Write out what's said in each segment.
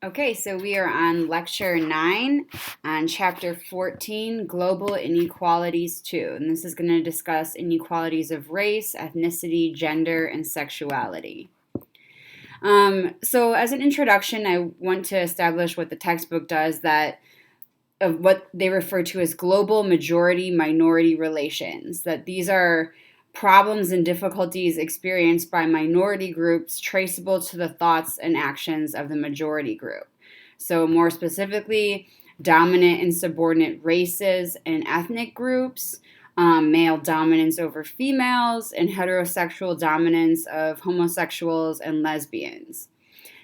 Okay, so we are on Lecture 9 on Chapter 14, Global Inequalities 2. And this is going to discuss inequalities of race, ethnicity, gender, and sexuality. So as an introduction, I want to establish what the textbook does, that of what they refer to as global majority-minority relations, that these are problems and difficulties experienced by minority groups traceable to the thoughts and actions of the majority group. So more specifically, dominant and subordinate races and ethnic groups, male dominance over females, and heterosexual dominance of homosexuals and lesbians.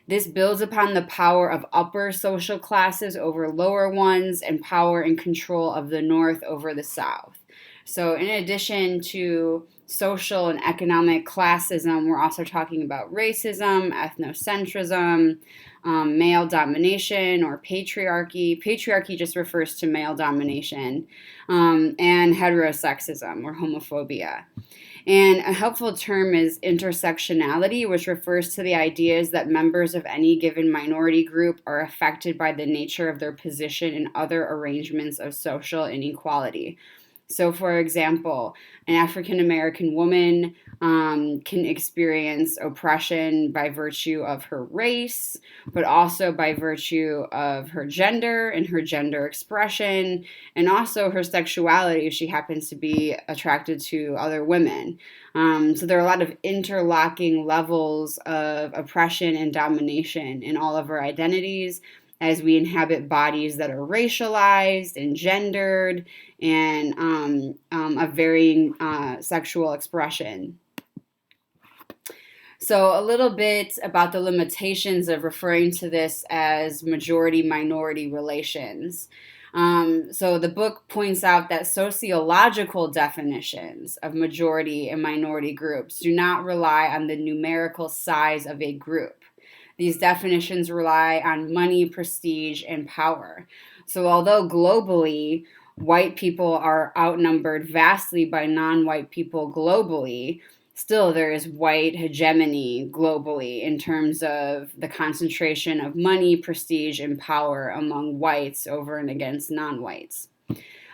This builds upon the power of upper social classes over lower ones and power and control of the North over the South. So in addition to social and economic classism, we're also talking about racism, ethnocentrism, male domination or patriarchy. Patriarchy just refers to male domination, and heterosexism or homophobia. And a helpful term is intersectionality, which refers to the ideas that members of any given minority group are affected by the nature of their position in other arrangements of social inequality. So, for example, an African American woman can experience oppression by virtue of her race, but also by virtue of her gender and her gender expression, and also her sexuality if she happens to be attracted to other women. So there are a lot of interlocking levels of oppression and domination in all of our identities as we inhabit bodies that are racialized and gendered and of varying sexual expression. So a little bit about the limitations of referring to this as majority-minority relations. So the book points out that sociological definitions of majority and minority groups do not rely on the numerical size of a group. These definitions rely on money, prestige, and power. So although globally, white people are outnumbered vastly by non-white people globally, still there is white hegemony globally in terms of the concentration of money, prestige, and power among whites over and against non-whites.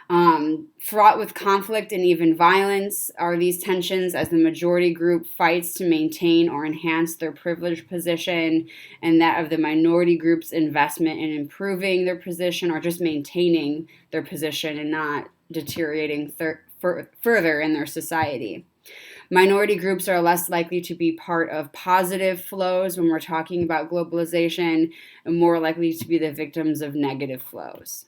Fraught with conflict and even violence are these tensions as the majority group fights to maintain or enhance their privileged position, and that of the minority group's investment in improving their position or just maintaining their position and not deteriorating further in their society. Minority groups are less likely to be part of positive flows when we're talking about globalization, and more likely to be the victims of negative flows.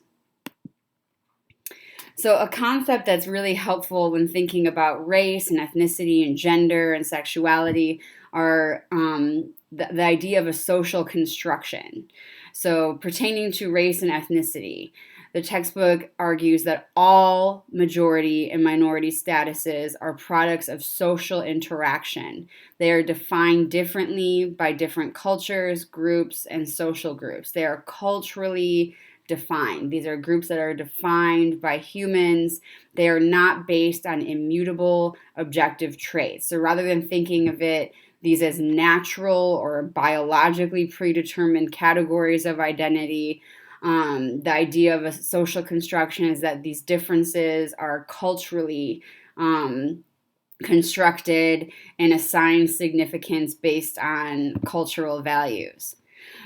So a concept that's really helpful when thinking about race and ethnicity and gender and sexuality are the idea of a social construction. So pertaining to race and ethnicity, the textbook argues that all majority and minority statuses are products of social interaction. They are defined differently by different cultures, groups, and social groups. They are culturally defined. These are groups that are defined by humans. They are not based on immutable objective traits. So rather than thinking of these as natural or biologically predetermined categories of identity, the idea of a social construction is that these differences are culturally constructed and assigned significance based on cultural values.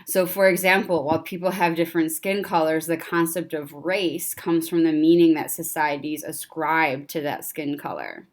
So, for example, while people have different skin colors, the concept of race comes from the meaning that societies ascribe to that skin color.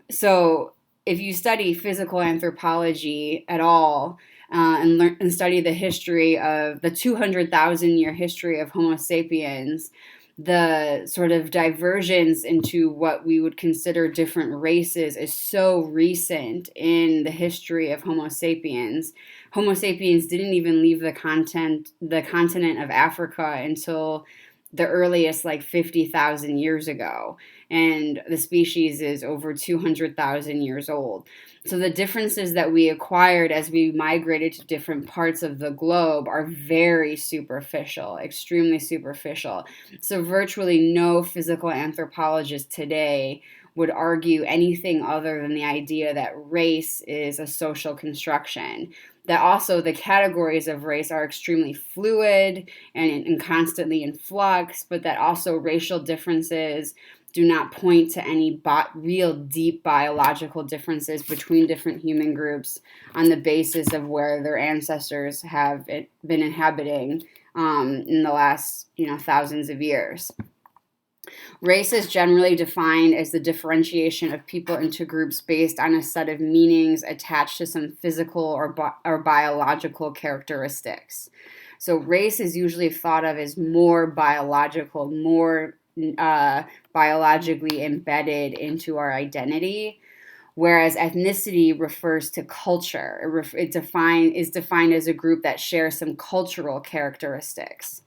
So, if you study physical anthropology at all and study the history of the 200,000-year history of Homo sapiens, the sort of divergence into what we would consider different races is so recent in the history of Homo sapiens. Homo sapiens didn't even leave the continent of Africa until the earliest, like 50,000 years ago. And the species is over 200,000 years old. So the differences that we acquired as we migrated to different parts of the globe are very superficial, extremely superficial. So virtually no physical anthropologist today would argue anything other than the idea that race is a social construction. that also the categories of race are extremely fluid and constantly in flux, but that also racial differences do not point to any real deep biological differences between different human groups on the basis of where their ancestors have been inhabiting in the last thousands of years. Race is generally defined as the differentiation of people into groups based on a set of meanings attached to some physical or biological characteristics. So race is usually thought of as more biological, more biologically embedded into our identity, whereas ethnicity refers to culture. It is defined as a group that shares some cultural characteristics.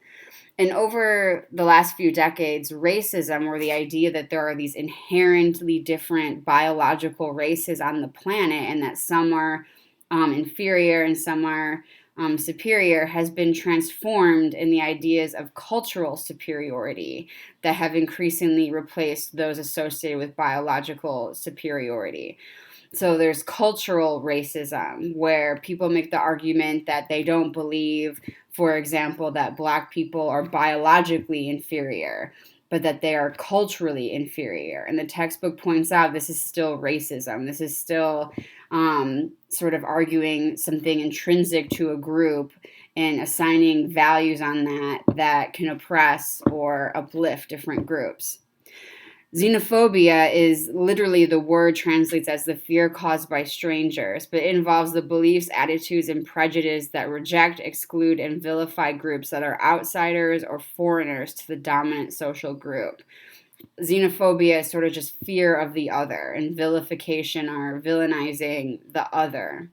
And over the last few decades, racism, or the idea that there are these inherently different biological races on the planet and that some are inferior and some are superior, has been transformed in the ideas of cultural superiority that have increasingly replaced those associated with biological superiority. So there's cultural racism, where people make the argument that they don't believe, for example, that Black people are biologically inferior, but that they are culturally inferior. And the textbook points out this is still racism. This is still sort of arguing something intrinsic to a group and assigning values on that can oppress or uplift different groups. Xenophobia is literally, the word translates as the fear caused by strangers, but it involves the beliefs, attitudes, and prejudice that reject, exclude, and vilify groups that are outsiders or foreigners to the dominant social group. Xenophobia is sort of just fear of the other, and vilification or villainizing the other.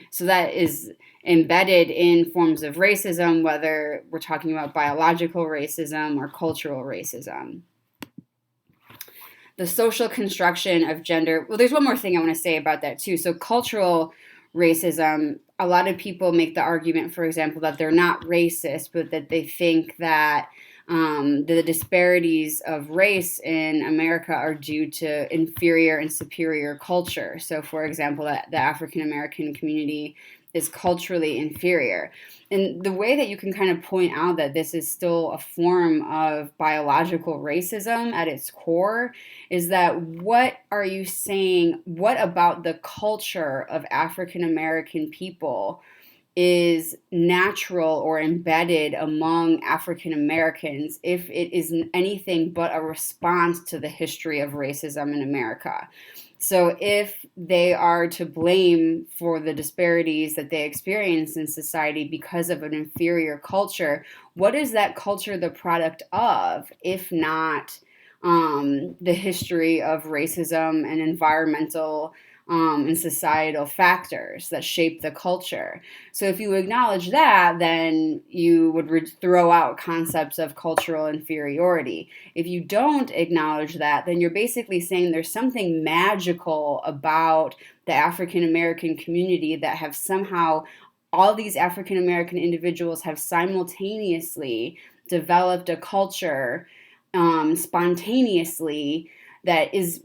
So that is embedded in forms of racism, whether we're talking about biological racism or cultural racism. The social construction of gender. Well, there's one more thing I want to say about that too. So cultural racism, a lot of people make the argument, for example, that they're not racist, but that they think that the disparities of race in America are due to inferior and superior culture. So, for example, that the African American community is culturally inferior. And the way that you can kind of point out that this is still a form of biological racism at its core is that what are you saying? What about the culture of African American people is natural or embedded among African Americans if it is anything but a response to the history of racism in America? So if they are to blame for the disparities that they experience in society because of an inferior culture, what is that culture the product of, if not the history of racism and environmental and societal factors that shape the culture? So if you acknowledge that, then you would throw out concepts of cultural inferiority. If you don't acknowledge that, then you're basically saying there's something magical about the African American community that have somehow, all these African American individuals have simultaneously developed a culture spontaneously that is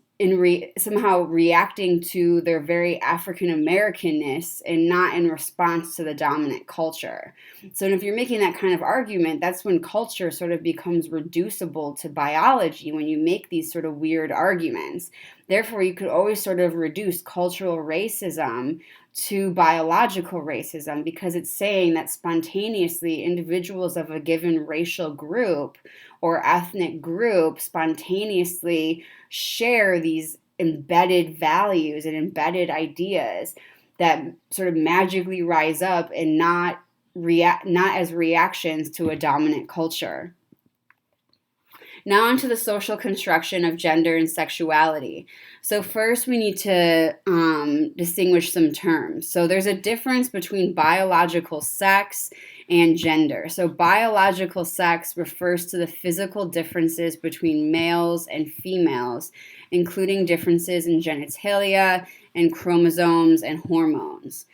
somehow reacting to their very African Americanness and not in response to the dominant culture. So if you're making that kind of argument, that's when culture sort of becomes reducible to biology, when you make these sort of weird arguments. Therefore, you could always sort of reduce cultural racism to biological racism, because it's saying that spontaneously individuals of a given racial group or ethnic group spontaneously share these embedded values and embedded ideas that sort of magically rise up and not as reactions to a dominant culture. Now onto the social construction of gender and sexuality. So first we need to distinguish some terms. So there's a difference between biological sex and gender. So biological sex refers to the physical differences between males and females, including differences in genitalia and chromosomes and hormones.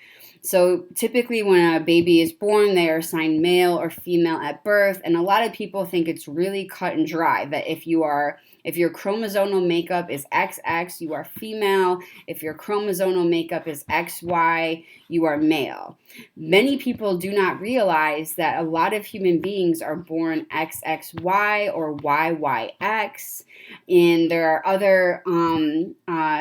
So typically when a baby is born, they are assigned male or female at birth, and a lot of people think it's really cut and dry, that if you are If your chromosomal makeup is XX, you are female. If your chromosomal makeup is XY, you are male. Many people do not realize that a lot of human beings are born XXY or YYX, and there are other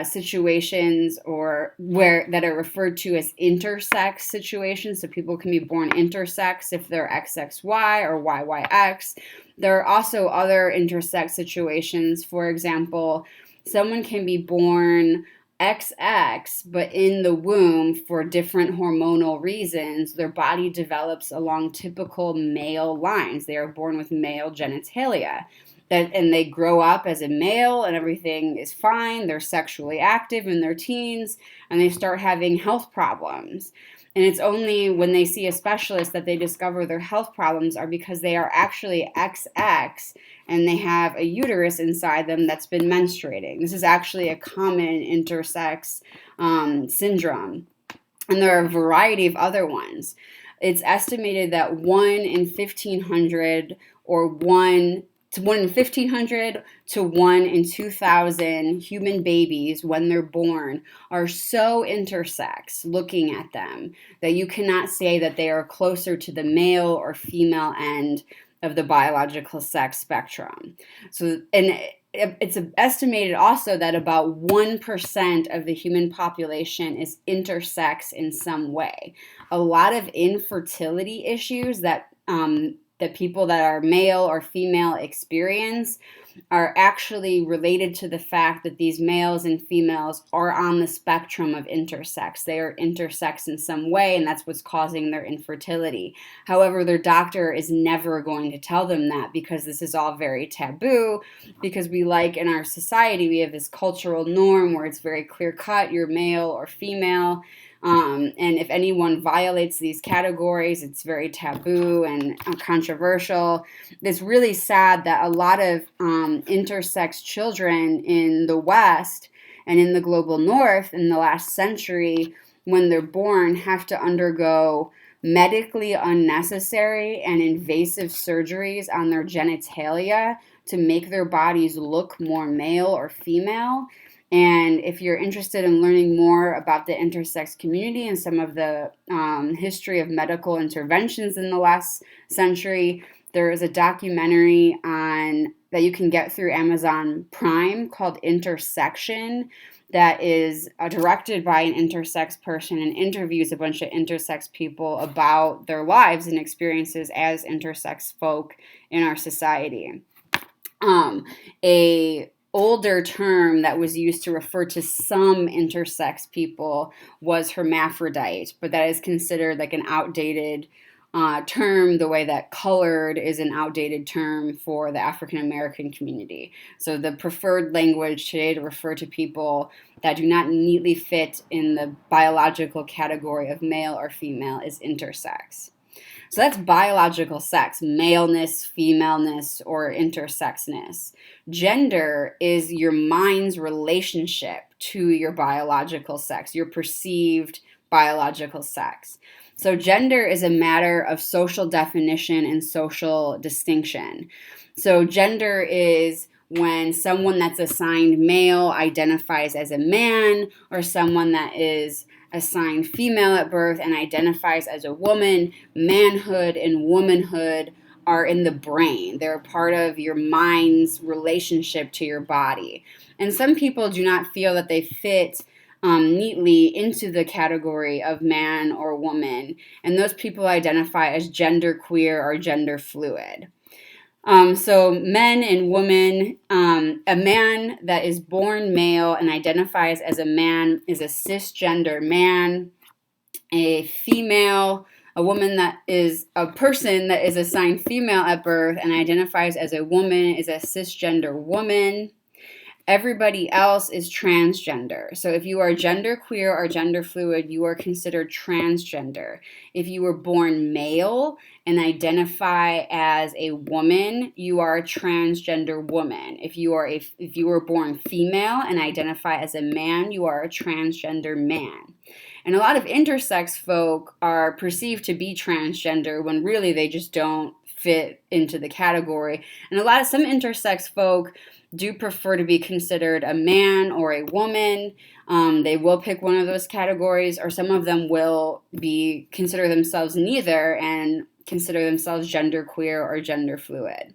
situations or where that are referred to as intersex situations. So people can be born intersex if they're XXY or YYX. There are also other intersex situations. For example, someone can be born XX, but in the womb, for different hormonal reasons, their body develops along typical male lines. They are born with male genitalia. And they grow up as a male and everything is fine. They're sexually active in their teens and they start having health problems. And it's only when they see a specialist that they discover their health problems are because they are actually XX and they have a uterus inside them that's been menstruating. This is actually a common intersex syndrome. And there are a variety of other ones. It's estimated that 1 in 1,500 or 1 to 1 in 1,500 to 1 in 2,000 human babies, when they're born, are so intersex looking at them that you cannot say that they are closer to the male or female end of the biological sex spectrum. So, and it's estimated also that about 1% of the human population is intersex in some way. A lot of infertility issues that people that are male or female experience are actually related to the fact that these males and females are on the spectrum of intersex. They are intersex in some way, and that's what's causing their infertility. However, their doctor is never going to tell them that because this is all very taboo, because we like in our society, we have this cultural norm where it's very clear cut, you're male or female. And if anyone violates these categories, it's very taboo and controversial. It's really sad that a lot of intersex children in the West and in the global North in the last century, when they're born, have to undergo medically unnecessary and invasive surgeries on their genitalia to make their bodies look more male or female. And if you're interested in learning more about the intersex community and some of the history of medical interventions in the last century, there is a documentary that you can get through Amazon Prime called Intersection that is directed by an intersex person and interviews a bunch of intersex people about their lives and experiences as intersex folk in our society. A older term that was used to refer to some intersex people was hermaphrodite, but that is considered like an outdated term, the way that colored is an outdated term for the African American community. So the preferred language today to refer to people that do not neatly fit in the biological category of male or female is intersex. So that's biological sex, maleness, femaleness, or intersexness. Gender is your mind's relationship to your biological sex, your perceived biological sex. So gender is a matter of social definition and social distinction. So gender is when someone that's assigned male identifies as a man, or someone that is assigned female at birth and identifies as a woman. Manhood and womanhood are in the brain. They're part of your mind's relationship to your body. And some people do not feel that they fit neatly into the category of man or woman. And those people identify as genderqueer or gender fluid. So men and women, a man that is born male and identifies as a man is a cisgender man. A woman that is a person that is assigned female at birth and identifies as a woman is a cisgender woman. Everybody else is transgender. So if you are genderqueer or gender fluid, you are considered transgender. If you were born male and identify as a woman, you are a transgender woman. If you were born female and identify as a man, you are a transgender man. And a lot of intersex folk are perceived to be transgender when really they just don't fit into the category. And some intersex folk do prefer to be considered a man or a woman. They will pick one of those categories, or some of them will consider themselves neither and consider themselves genderqueer or gender fluid.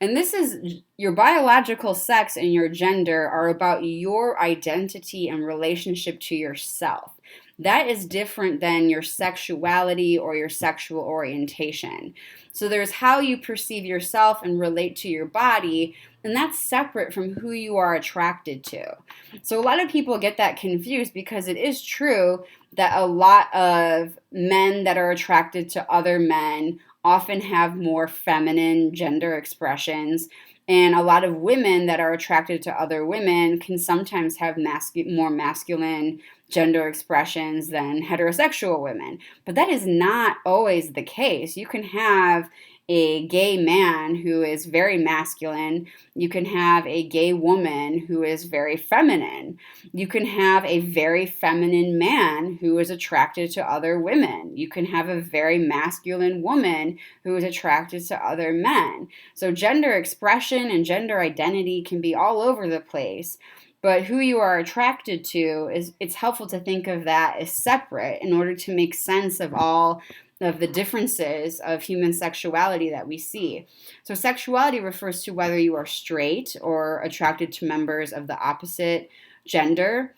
And this is your biological sex and your gender are about your identity and relationship to yourself. That is different than your sexuality or your sexual orientation. So there's how you perceive yourself and relate to your body, and that's separate from who you are attracted to. So a lot of people get that confused, because it is true that a lot of men that are attracted to other men often have more feminine gender expressions, and a lot of women that are attracted to other women can sometimes have more masculine gender expressions than heterosexual women. But that is not always the case. You can have a gay man who is very masculine. You can have a gay woman who is very feminine. You can have a very feminine man who is attracted to other women. You can have a very masculine woman who is attracted to other men. So gender expression and gender identity can be all over the place. But who you are attracted to, it's helpful to think of that as separate in order to make sense of all of the differences of human sexuality that we see. So sexuality refers to whether you are straight or attracted to members of the opposite gender,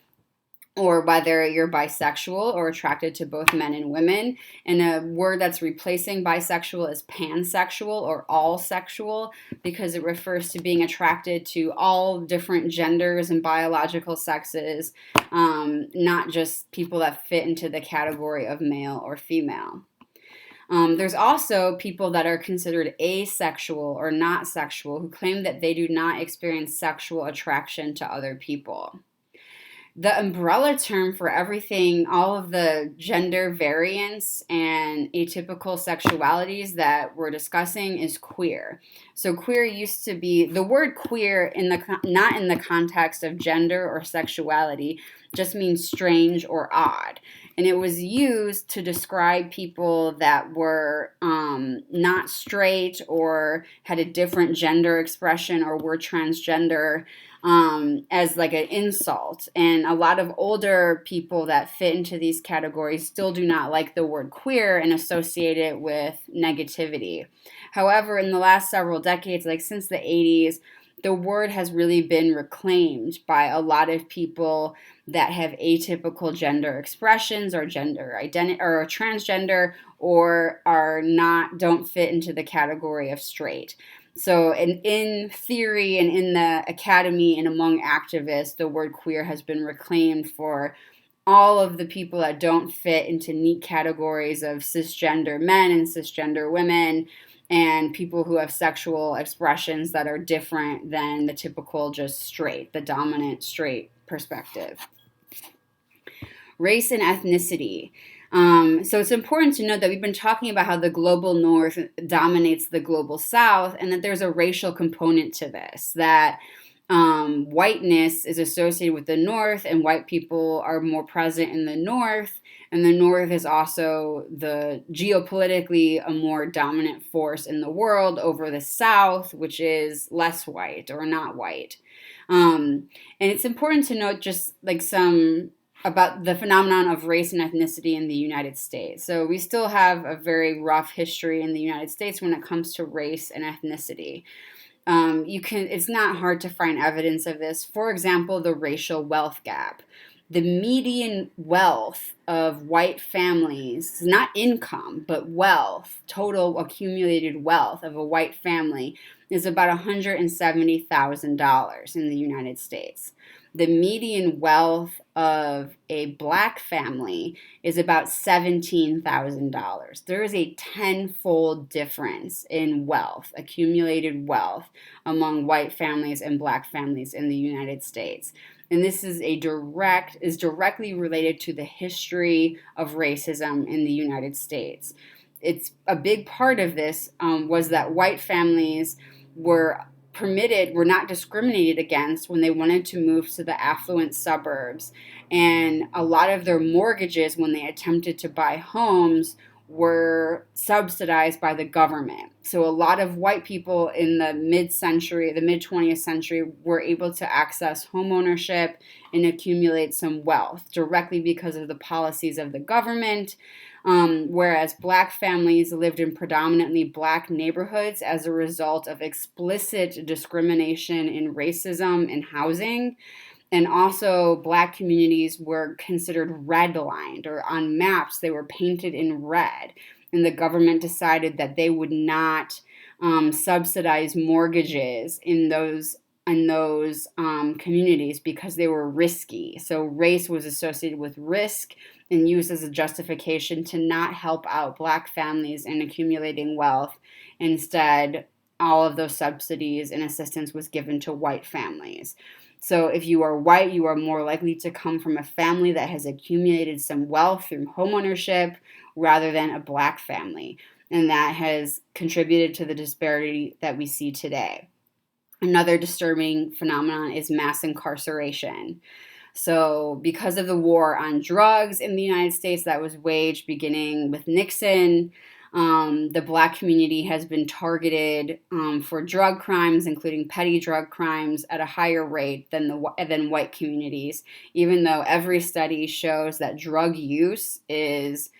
or whether you're bisexual or attracted to both men and women. And a word that's replacing bisexual is pansexual or all sexual, because it refers to being attracted to all different genders and biological sexes, not just people that fit into the category of male or female. There's also people that are considered asexual or not sexual, who claim that they do not experience sexual attraction to other people. The umbrella term for everything, all of the gender variance and atypical sexualities that we're discussing, is queer. So queer used to be, the word queer not in the context of gender or sexuality, just means strange or odd. And it was used to describe people that were not straight or had a different gender expression or were transgender, as like an insult. And a lot of older people that fit into these categories still do not like the word queer and associate it with negativity. However, in the last several decades, like since the 80s, the word has really been reclaimed by a lot of people that have atypical gender expressions or gender identity or transgender, or don't fit into the category of straight. So in theory and in the academy and among activists, the word queer has been reclaimed for all of the people that don't fit into neat categories of cisgender men and cisgender women, and people who have sexual expressions that are different than the typical just straight, the dominant straight perspective. Race and ethnicity. So it's important to note that we've been talking about how the global north dominates the global south, and that there's a racial component to this, that whiteness is associated with the north, and white people are more present in the north, and the north is also geopolitically a more dominant force in the world over the south, which is less white or not white. And it's important to note just like some about the phenomenon of race and ethnicity in the United States. So we still have a very rough history in the United States when it comes to race and ethnicity. It's not hard to find evidence of this. For example, the racial wealth gap. The median wealth of white families, not income, but wealth, total accumulated wealth of a white family, is about $170,000 in the United States. The median wealth of a black family is about $17,000. There is a tenfold difference in wealth, accumulated wealth, among white families and black families in the United States. And this is directly related to the history of racism in the United States. It's a big part of this was that white families were not discriminated against when they wanted to move to the affluent suburbs. And a lot of their mortgages, when they attempted to buy homes, were subsidized by the government. So a lot of white people in the mid-century, the mid-20th century, were able to access home ownership and accumulate some wealth directly because of the policies of the government. Whereas black families lived in predominantly black neighborhoods as a result of explicit discrimination and racism in housing. And also, black communities were considered redlined, or on maps, they were painted in red. And the government decided that they would not subsidize mortgages in those communities because they were risky. So race was associated with risk and used as a justification to not help out black families in accumulating wealth. Instead, all of those subsidies and assistance was given to white families. So if you are white, you are more likely to come from a family that has accumulated some wealth through homeownership rather than a black family. And that has contributed to the disparity that we see today. Another disturbing phenomenon is mass incarceration. So, because of the war on drugs in the United States that was waged beginning with Nixon, the black community has been targeted for drug crimes, including petty drug crimes, at a higher rate than white communities, even though every study shows that drug use is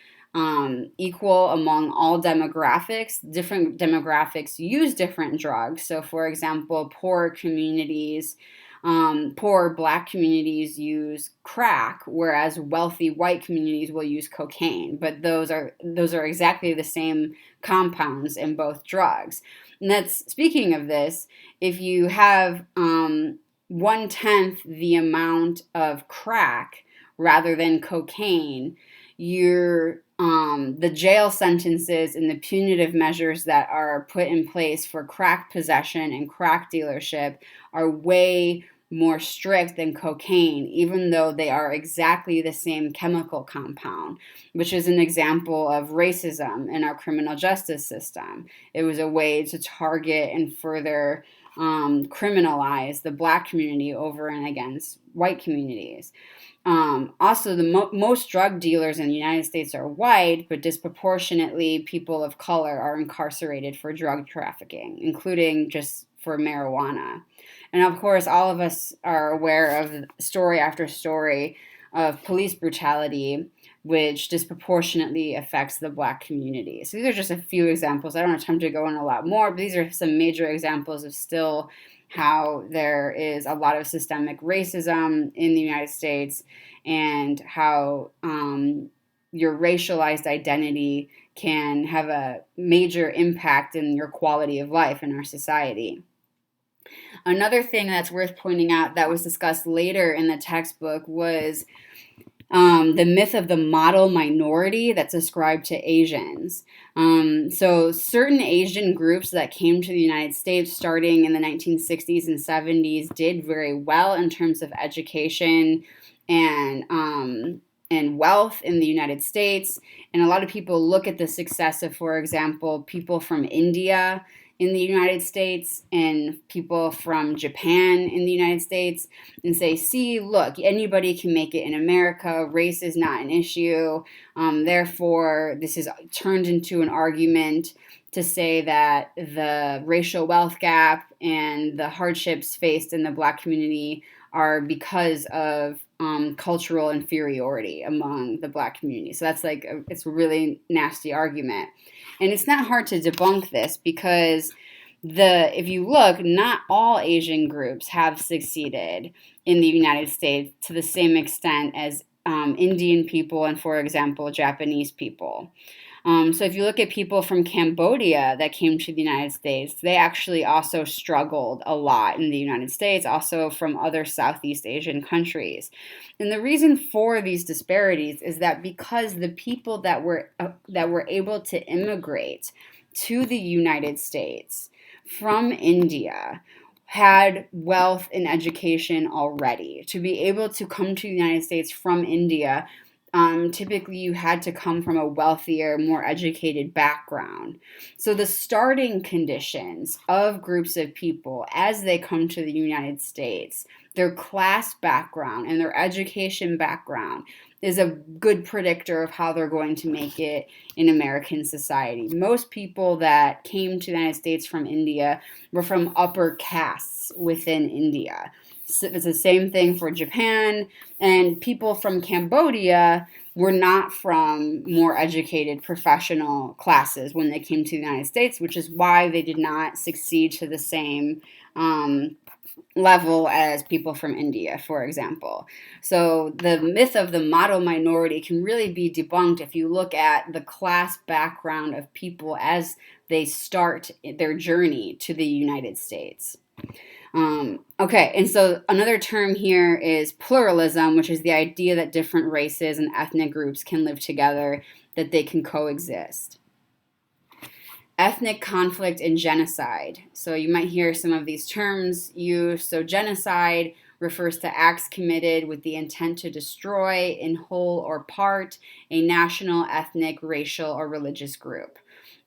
equal among all demographics. Different demographics use different drugs. So, for example, poor black communities use crack, whereas wealthy white communities will use cocaine. But those are exactly the same compounds in both drugs. And that's, speaking of this, if you have 1/10 the amount of crack rather than cocaine, the jail sentences and the punitive measures that are put in place for crack possession and crack dealership are way more strict than cocaine, even though they are exactly the same chemical compound, which is an example of racism in our criminal justice system. It was a way to target and further criminalize the black community over and against white communities. Also, the most drug dealers in the United States are white, but disproportionately people of color are incarcerated for drug trafficking, including just for marijuana. And of course, all of us are aware of story after story of police brutality, which disproportionately affects the black community. So these are just a few examples. I don't have time to go in a lot more, but these are some major examples of still how there is a lot of systemic racism in the United States, and how your racialized identity can have a major impact in your quality of life in our society. Another thing that's worth pointing out that was discussed later in the textbook was the myth of the model minority that's ascribed to Asians. So certain Asian groups that came to the United States starting in the 1960s and 70s did very well in terms of education and wealth in the United States. And a lot of people look at the success of, for example, people from India in the United States and people from Japan in the United States and say, see, look, anybody can make it in America. Race is not an issue. Therefore, this is turned into an argument to say that the racial wealth gap and the hardships faced in the black community are because of cultural inferiority among the black community. So that's it's a really nasty argument. And it's not hard to debunk this because if you look, not all Asian groups have succeeded in the United States to the same extent as Indian people and, for example, Japanese people. So if you look at people from Cambodia that came to the United States, they actually also struggled a lot in the United States, also from other Southeast Asian countries. And the reason for these disparities is that because the people that were able to immigrate to the United States from India had wealth and education already. To be able to come to the United States from India typically you had to come from a wealthier, more educated background. So the starting conditions of groups of people as they come to the United States, their class background and their education background is a good predictor of how they're going to make it in American society. Most people that came to the United States from India were from upper castes within India. So it's the same thing for Japan, and people from Cambodia were not from more educated professional classes when they came to the United States, which is why they did not succeed to the same level as people from India, for example. So the myth of the model minority can really be debunked if you look at the class background of people as they start their journey to the United States. Okay, and so another term here is pluralism, which is the idea that different races and ethnic groups can live together, that they can coexist. Ethnic conflict and genocide. So you might hear some of these terms used. So genocide refers to acts committed with the intent to destroy, in whole or part, a national, ethnic, racial, or religious group.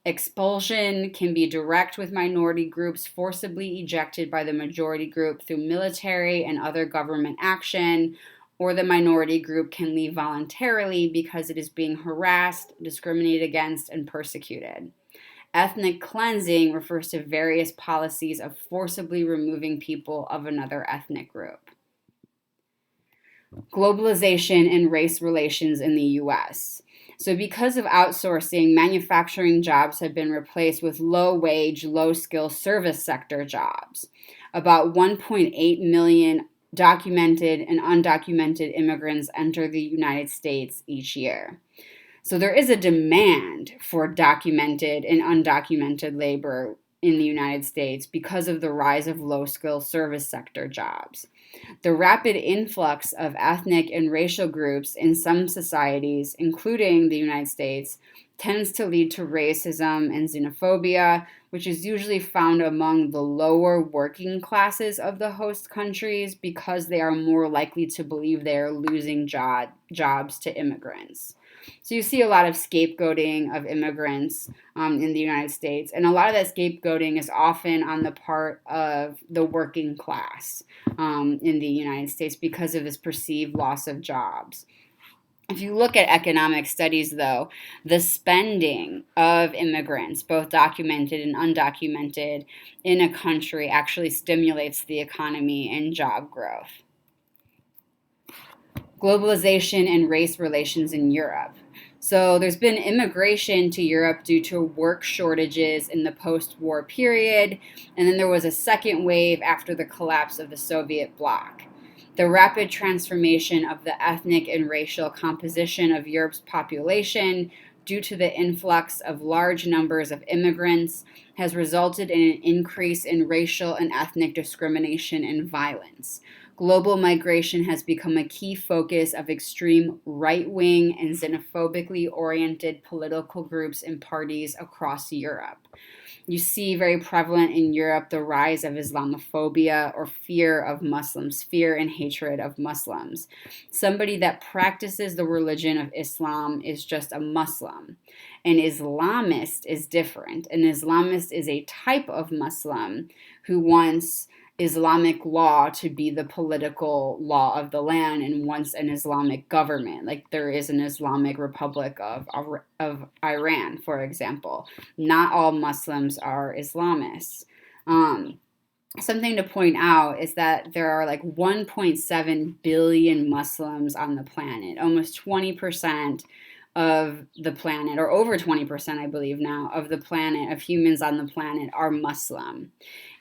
Expulsion can be direct, with minority groups forcibly ejected by the majority group through military and other government action, or the minority group can leave voluntarily because it is being harassed, discriminated against, and persecuted. Ethnic cleansing refers to various policies of forcibly removing people of another ethnic group. Globalization and race relations in the US. So, because of outsourcing, manufacturing jobs have been replaced with low wage, low skill service sector jobs. About 1.8 million documented and undocumented immigrants enter the United States each year. So, there is a demand for documented and undocumented labor in the United States because of the rise of low skill service sector jobs. The rapid influx of ethnic and racial groups in some societies, including the United States, tends to lead to racism and xenophobia, which is usually found among the lower working classes of the host countries because they are more likely to believe they are losing jobs to immigrants. So you see a lot of scapegoating of immigrants in the United States, and a lot of that scapegoating is often on the part of the working class in the United States because of this perceived loss of jobs. If you look at economic studies, though, the spending of immigrants, both documented and undocumented, in a country actually stimulates the economy and job growth. Globalization and race relations in Europe. So there's been immigration to Europe due to work shortages in the post-war period, and then there was a second wave after the collapse of the Soviet bloc. The rapid transformation of the ethnic and racial composition of Europe's population due to the influx of large numbers of immigrants has resulted in an increase in racial and ethnic discrimination and violence. Global migration has become a key focus of extreme right-wing and xenophobically oriented political groups and parties across Europe. You see very prevalent in Europe the rise of Islamophobia, or fear of Muslims, fear and hatred of Muslims. Somebody that practices the religion of Islam is just a Muslim. An Islamist is different. An Islamist is a type of Muslim who wants Islamic law to be the political law of the land and wants an Islamic government, like there is an Islamic Republic of Iran, for example. Not all Muslims are Islamists. Something to point out is that there are like 1.7 billion Muslims on the planet, almost 20% of the planet, or over 20%, I believe now, of the planet, of humans on the planet are Muslim.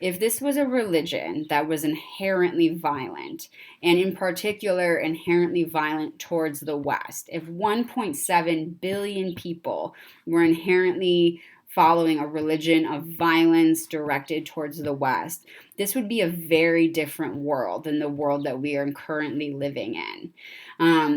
If this was a religion that was inherently violent, and in particular inherently violent towards the West, if 1.7 billion people were inherently following a religion of violence directed towards the West, this would be a very different world than the world that we are currently living in.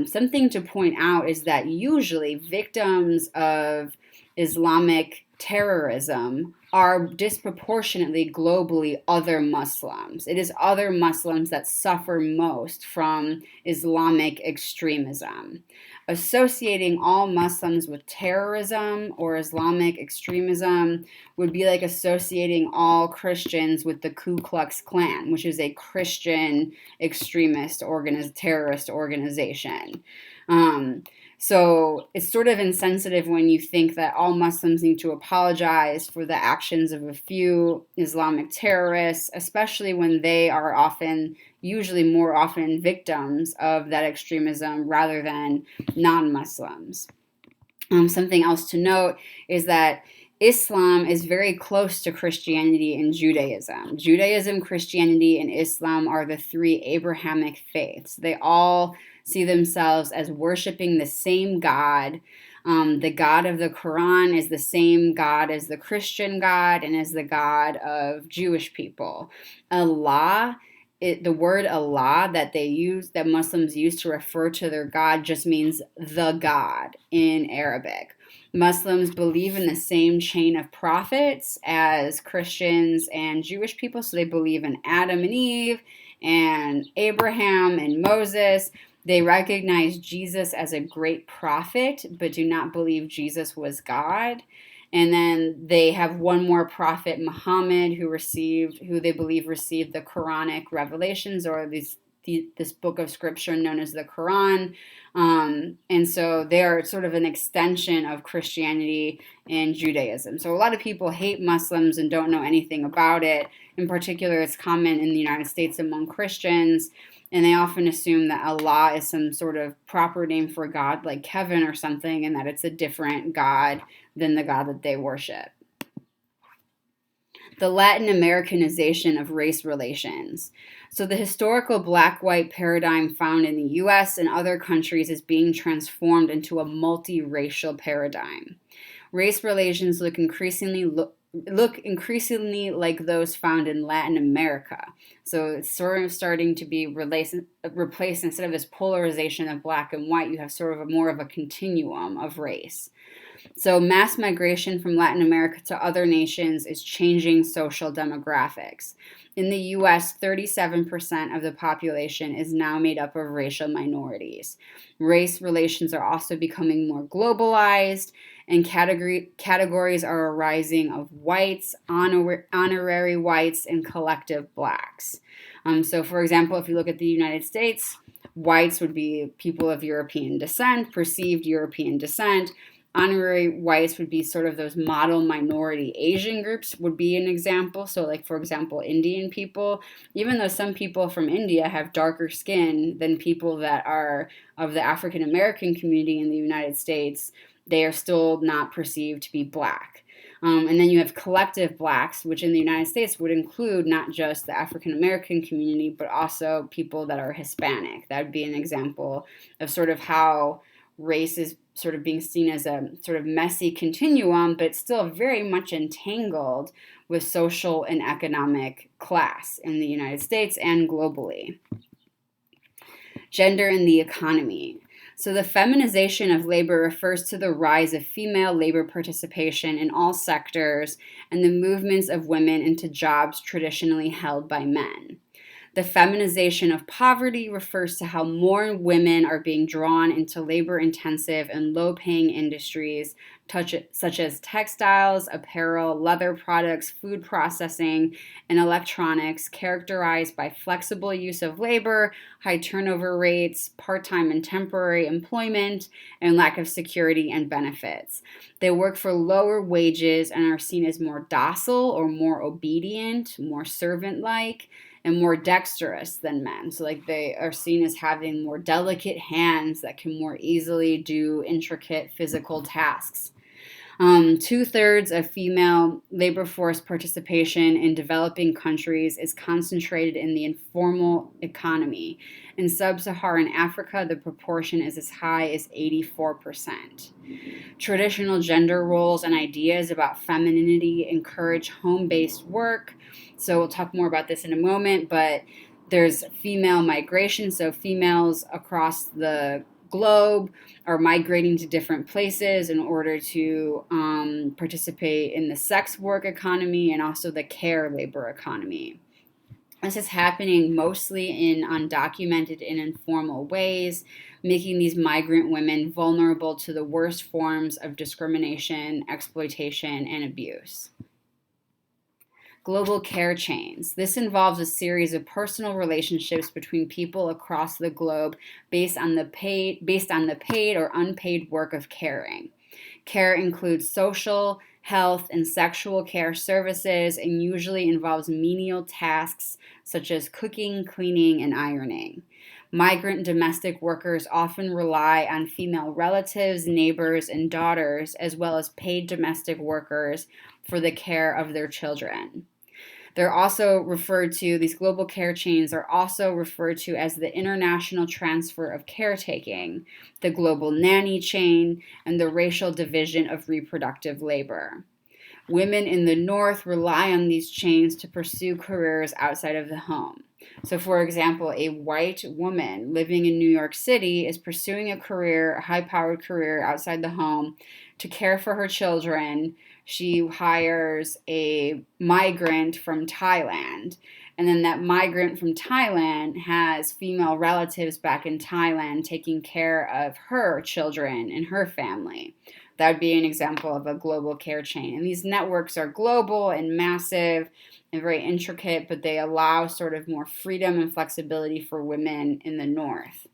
Something to point out is that usually victims of Islamic terrorism are disproportionately globally other Muslims. It is other Muslims that suffer most from Islamic extremism. Associating all Muslims with terrorism or Islamic extremism would be like associating all Christians with the Ku Klux Klan, which is a Christian extremist terrorist organization. Um, so it's sort of insensitive when you think that all Muslims need to apologize for the actions of a few Islamic terrorists, especially when they are usually more often victims of that extremism rather than non-Muslims. Something else to note is that Islam is very close to Christianity and Judaism. Judaism, Christianity, and Islam are the three Abrahamic faiths. They all see themselves as worshiping the same God. The God of the Quran is the same God as the Christian God and as the God of Jewish people. Allah, the word Allah that Muslims use to refer to their God just means the God in Arabic. Muslims believe in the same chain of prophets as Christians and Jewish people, so they believe in Adam and Eve and Abraham and Moses. They recognize Jesus as a great prophet, but do not believe Jesus was God. And then they have one more prophet, Muhammad, who they believe received the Quranic revelations, or this book of scripture known as the Quran. And so they are sort of an extension of Christianity and Judaism. So a lot of people hate Muslims and don't know anything about it. In particular, it's common in the United States among Christians. And they often assume that Allah is some sort of proper name for God, like Kevin or something, and that it's a different God than the God that they worship. The Latin Americanization of race relations. So the historical black-white paradigm found in the US and other countries is being transformed into a multiracial paradigm. Race relations look increasingly like those found in Latin America. So it's sort of starting to be replaced instead of this polarization of black and white, you have sort of more of a continuum of race. So mass migration from Latin America to other nations is changing social demographics. In the US, 37% of the population is now made up of racial minorities. Race relations are also becoming more globalized, and categories are arising of whites, honorary whites, and collective blacks. So, for example, if you look at the United States, whites would be people of European descent, perceived European descent. Honorary whites would be sort of those model minority Asian groups would be an example. So like, for example, Indian people, even though some people from India have darker skin than people that are of the African American community in the United States, they are still not perceived to be black. And then you have collective blacks, which in the United States would include not just the African American community, but also people that are Hispanic. That would be an example of sort of how race is sort of being seen as a sort of messy continuum, but still very much entangled with social and economic class in the United States and globally. Gender in the economy. So the feminization of labor refers to the rise of female labor participation in all sectors and the movements of women into jobs traditionally held by men. The feminization of poverty refers to how more women are being drawn into labor-intensive and low-paying industries such as textiles, apparel, leather products, food processing, and electronics, characterized by flexible use of labor, high turnover rates, part-time and temporary employment, and lack of security and benefits. They work for lower wages and are seen as more docile or more obedient, more servant-like, and more dexterous than men. So like they are seen as having more delicate hands that can more easily do intricate physical tasks. 2/3 of female labor force participation in developing countries is concentrated in the informal economy. In sub-Saharan Africa, the proportion is as high as 84%. Traditional gender roles and ideas about femininity encourage home-based work. So we'll talk more about this in a moment, but there's female migration. So females across the globe are migrating to different places in order to participate in the sex work economy and also the care labor economy. This is happening mostly in undocumented and informal ways, making these migrant women vulnerable to the worst forms of discrimination, exploitation, and abuse. Global care chains. This involves a series of personal relationships between people across the globe based on the paid or unpaid work of caring. Care includes social, health, and sexual care services and usually involves menial tasks such as cooking, cleaning, and ironing. Migrant domestic workers often rely on female relatives, neighbors, and daughters, as well as paid domestic workers for the care of their children. These global care chains are also referred to as the international transfer of caretaking, the global nanny chain, and the racial division of reproductive labor. Women in the North rely on these chains to pursue careers outside of the home. So, for example, a white woman living in New York City is pursuing a high-powered career outside the home to care for her children. She hires a migrant from Thailand, and then that migrant from Thailand has female relatives back in Thailand taking care of her children and her family. That would be an example of a global care chain. And these networks are global and massive and very intricate, but they allow sort of more freedom and flexibility for women in the North.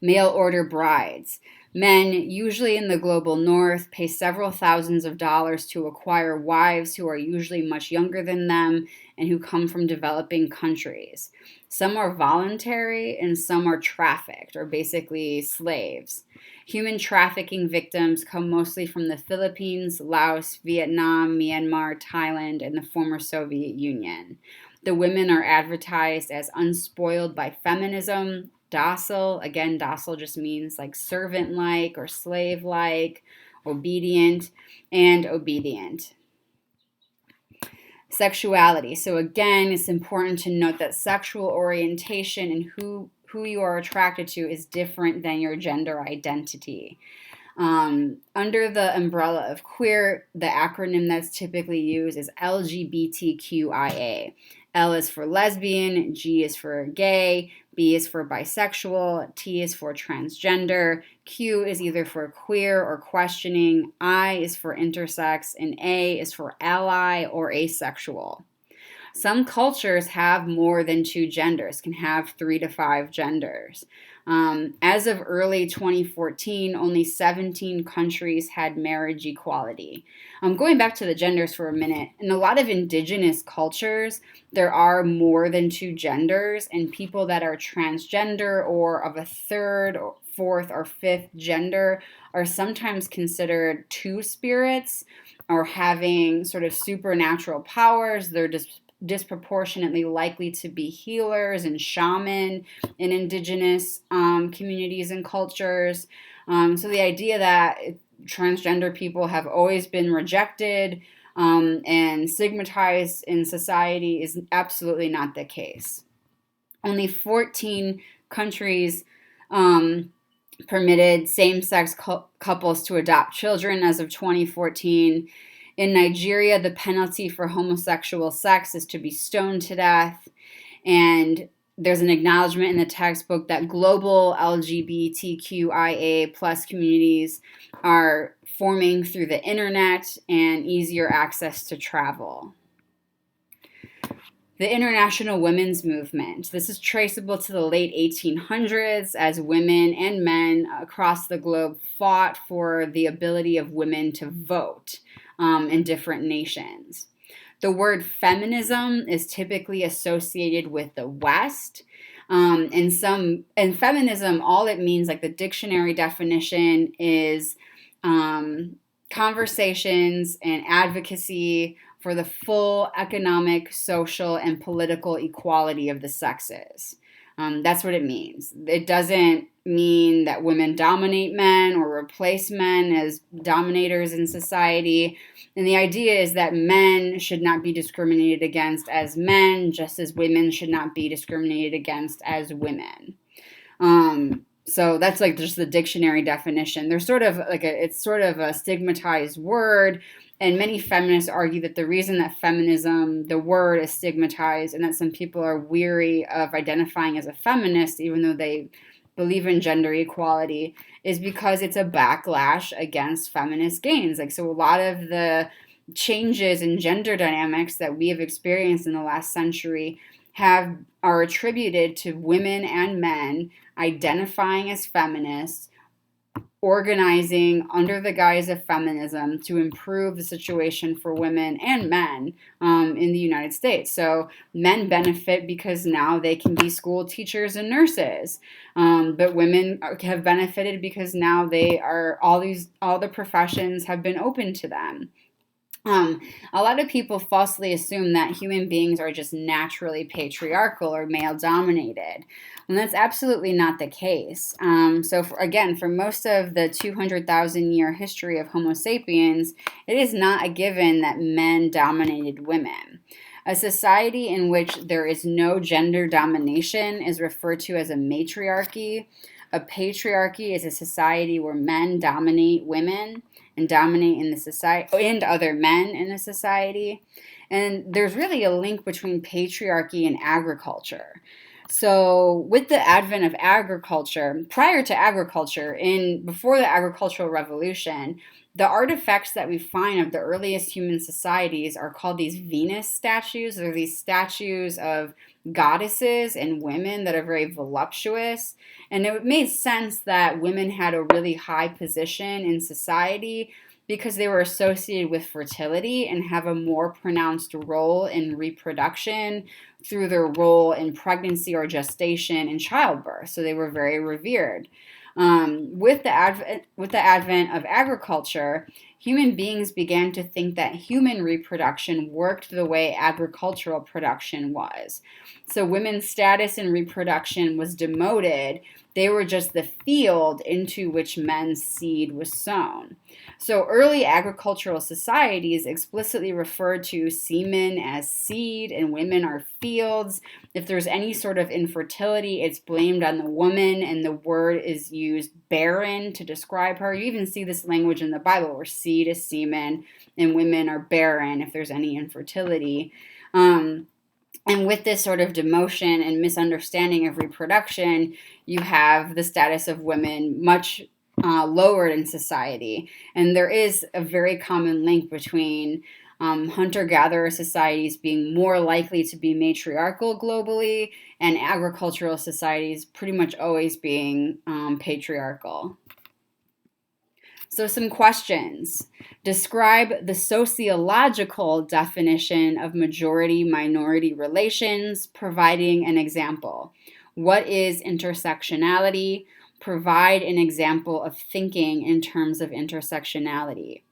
Mail order brides. Men, usually in the global North, pay several thousands of dollars to acquire wives who are usually much younger than them and who come from developing countries. Some are voluntary and some are trafficked, or basically slaves. Human trafficking victims come mostly from the Philippines, Laos, Vietnam, Myanmar, Thailand, and the former Soviet Union. The women are advertised as unspoiled by feminism, docile. Again, docile just means like servant-like or slave-like, obedient, and obedient. Sexuality. So again, it's important to note that sexual orientation and who you are attracted to is different than your gender identity. Under the umbrella of queer, the acronym that's typically used is LGBTQIA. L is for lesbian, G is for gay, B is for bisexual, T is for transgender, Q is either for queer or questioning, I is for intersex, and A is for ally or asexual. Some cultures have more than 2 genders, can have 3 to 5 genders. As of early 2014, only 17 countries had marriage equality. Going back to the genders for a minute, in a lot of indigenous cultures, there are more than 2 genders, and people that are transgender or of a 3rd, or 4th, or 5th gender are sometimes considered 2 spirits or having sort of supernatural powers. They're disproportionately likely to be healers and shaman in indigenous communities and cultures. So the idea that transgender people have always been rejected and stigmatized in society is absolutely not the case. Only 14 countries permitted same-sex couples to adopt children as of 2014. In Nigeria, the penalty for homosexual sex is to be stoned to death. And there's an acknowledgement in the textbook that global LGBTQIA plus communities are forming through the internet and easier access to travel. The International Women's Movement. This is traceable to the late 1800s as women and men across the globe fought for the ability of women to vote in different nations. The word feminism is typically associated with the West. And feminism, all it means, like the dictionary definition, is conversations and advocacy for the full economic, social, and political equality of the sexes. That's what it means. It doesn't mean that women dominate men or replace men as dominators in society. And the idea is that men should not be discriminated against as men, just as women should not be discriminated against as women. So that's like just the dictionary definition. There's sort of like it's sort of a stigmatized word, and many feminists argue that the reason that feminism, the word, is stigmatized, and that some people are weary of identifying as a feminist, even though they believe in gender equality, is because it's a backlash against feminist gains. Like, so a lot of the changes in gender dynamics that we have experienced in the last century have are attributed to women and men identifying as feminists, organizing under the guise of feminism to improve the situation for women and men in the United States. So men benefit because now they can be school teachers and nurses, but women have benefited because now they are all the professions have been open to them. A lot of people falsely assume that human beings are just naturally patriarchal or male dominated. And that's absolutely not the case. Again, for most of the 200,000 year history of Homo sapiens, it is not a given that men dominated women. A society in which there is no gender domination is referred to as a matriarchy. A patriarchy is a society where men dominate women and dominate in the society and other men in the society. And there's really a link between patriarchy and agriculture. So, with the advent of agriculture, prior to agriculture, before the agricultural revolution, the artifacts that we find of the earliest human societies are called these Venus statues. They're these statues of goddesses and women that are very voluptuous. And it made sense that women had a really high position in society because they were associated with fertility and have a more pronounced role in reproduction through their role in pregnancy or gestation and childbirth. So they were very revered. With the advent of agriculture, human beings began to think that human reproduction worked the way agricultural production was. So women's status in reproduction was demoted. They were just the field into which men's seed was sown. So early agricultural societies explicitly referred to semen as seed and women are fields. If there's any sort of infertility, it's blamed on the woman, and the word is used barren to describe her. You even see this language in the Bible where seed is semen and women are barren if there's any infertility. And with this sort of demotion and misunderstanding of reproduction, you have the status of women much lowered in society. And there is a very common link between hunter-gatherer societies being more likely to be matriarchal globally and agricultural societies pretty much always being patriarchal. So some questions. Describe the sociological definition of majority-minority relations, providing an example. What is intersectionality? Provide an example of thinking in terms of intersectionality.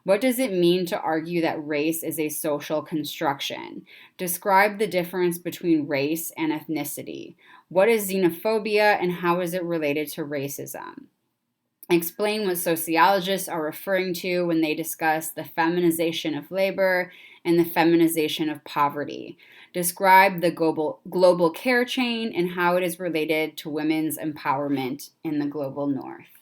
What does it mean to argue that race is a social construction? Describe the difference between race and ethnicity. What is xenophobia and how is it related to racism? Explain what sociologists are referring to when they discuss the feminization of labor and the feminization of poverty. Describe the global care chain and how it is related to women's empowerment in the global north.